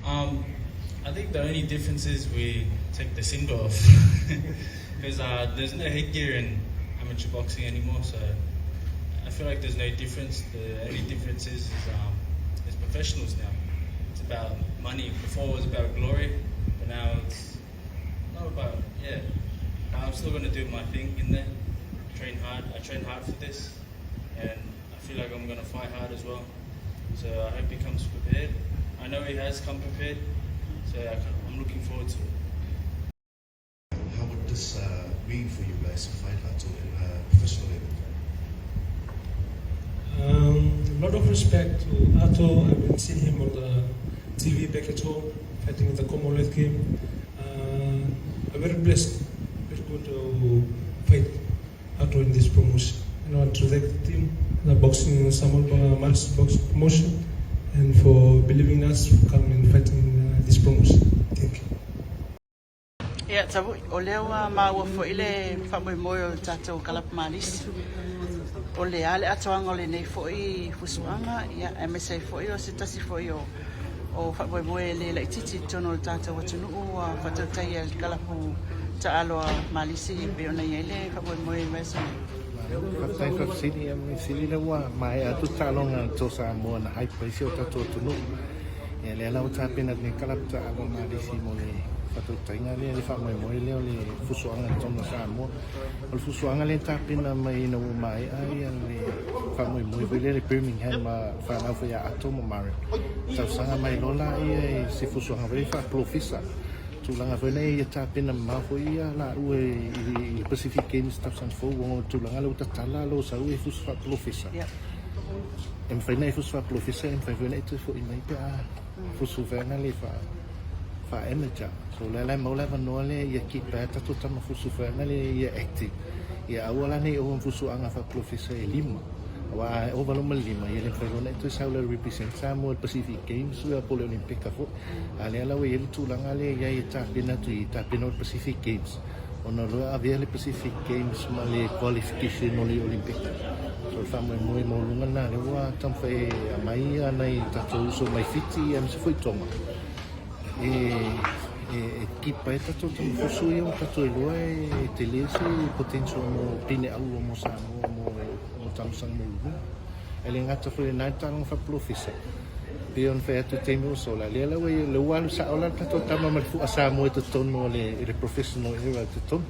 I think the only difference is we take the cinder off because there's no headgear in amateur boxing anymore, so I feel like there's no difference. The only difference is professionals now. It's about money. Before it was about glory, but now it's not about, I'm still going to do my thing in there, train hard. I train hard for this, and I feel like I'm going to fight hard as well. So I hope he comes prepared. I know he has come prepared, so I'm looking forward to it. How would this mean for you guys to fight Ato in a professional level? A lot of respect to Ato. I've been seeing him on the TV back at home, fighting in the Commonwealth game. I'm very blessed, very good to fight Ato in this promotion. I want to thank the team, the boxing Samoa Malisi boxing promotion, and for believing in us to come and fight in this promotion. Thank you. Yeah, Tavu'i o leo maua fo ile faamoemoe o tatou Kalapu Malisi. O le ale atoanga o le nei fo I fusuaga, ia e mese fo I o se tasi fo I o faamoemoe le laititi tono o tatou atunuu a whatautai al Kalapu Taalo a Malisi pe ona ia le faamoemoe mese. Fatai whapsini a mi sili le wa mai atu talonga to Samoa na hai paisi o tatou atunuu. Ia le alau tapena ni Kalapu Taalo Malisi mo le whatautai ngā le faamoemoe leo le fusuaga tono Samoa. O le fusuaga le tapena mai na umai ai le faamoemoe vai le Birmingham whanau whai a Ato mo mare. Tausaga mai lola ia se fusuaga vai faapolofesa. Tulanga vai nei ia tapena mafo ia la ue I Pacific Games tapsan fo o tulanga le utatala lo sa ue fusu faapolofesa. Em vai nei fusu faapolofesa em vai nei tu fo I mai pe a fusu vena le faamoemoe. So le maula vanoa le ia ki peta to tama fusu vena le ia active. Ia awala nei o fusuaga faapolofesa e 5. Wa o valoma 5 ia le vai nei tu sa le represent Samoa Pacific Games o pole Olympica fo. Ale ala we ile tulanga le ia ia tapena tu I tapena Pacific Games. Ona roa avea le Pacific Games ma le qualification o le Olympica. So faamoemoe mo lunga na le wa tamfai a mai ana I tatou so mai fiti am se foi tonga. Ki pai tatou tamu fusu ia o tatou loa te lese potential mo pine au mo Samoa mo tamusang mo lunga. Ele ngata foi nai talong faapolofesa. Pion fe atu temu sola le la we le walu sa ola tatou tama mal fu Samoa to tono le professional era to ton.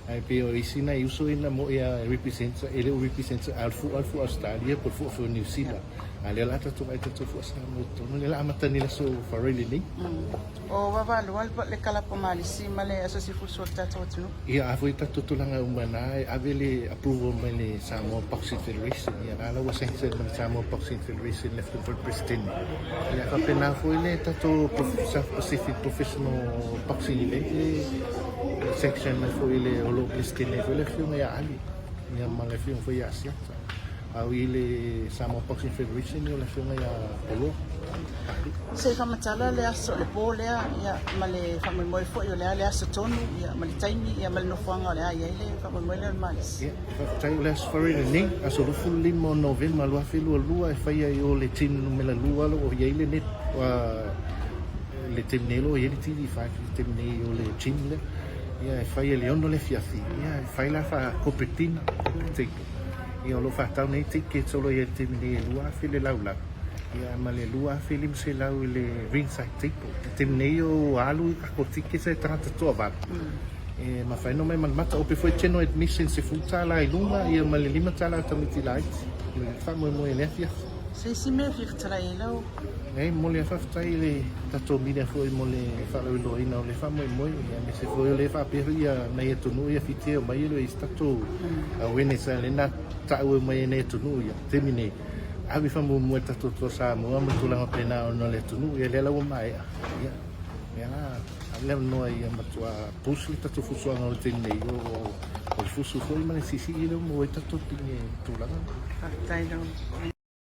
Ai pio isina uso ina mo ia representa ele representa alfu Australia por fu New Zealand. Ale la tatou ai tatou fu Samoa tono le la amata ni la so farili ni. O wavalu al le Kalapu Malisi ma le asosi fusu o tatou atunuu. Ia a foi tatou tulanga umana avele approval mai le Samoa Boxing Federation. Ia la wa sense le Samoa Boxing Federation le for president. Ia ka pena foi le tatou Pacific Professional Boxing event section foi le olo president foi le fiu ia ali. Ia ma le fiu foi asiata. Au ile Samoa Boxing Federation le fiu ia polo. Se faamatala le aso le po lea ia ma le faamoemoe fo I le aso tonu ia ma le taimi ia ma le nofoaga o le ai le faamoemoe le Malisi. Ia faafetai o le aso farili nei aso lufu 5 o November lua felua e faia I o le tim numela lua lo o iai le net le tim nei lo iai le TV5 le tim nei o le tim le ia e faia le ono le fiafi ia e fai la fa copetina ia lo faatau nei tickets o lo iai le tim nei lua fele laulau. Ia ma le lua film se lau le ringside table. Te nei o alu ka kotike se trata toa va. Ma fai no mai mata o pe foi cheno admission se futa la ilunga ia ma le 5 tala tamiti light. Le faamoemoe le fia. Se me fiktara elo. Nei mo le faftai le tato mina foi mo le faaloilo ina o le faamoemoe ia me se foi le faaperia nei atunuu ia fitia mai le stato a wene sa le na tau mai nei atunuu ia terminate. Abi famu mo tatou to Samoa mo tulanga pena no le tunu ia le la mai ia ale no ia matua pusi tatou fusuaga o tene o fusu foi ma sisi ile mo tatou pine tulanga.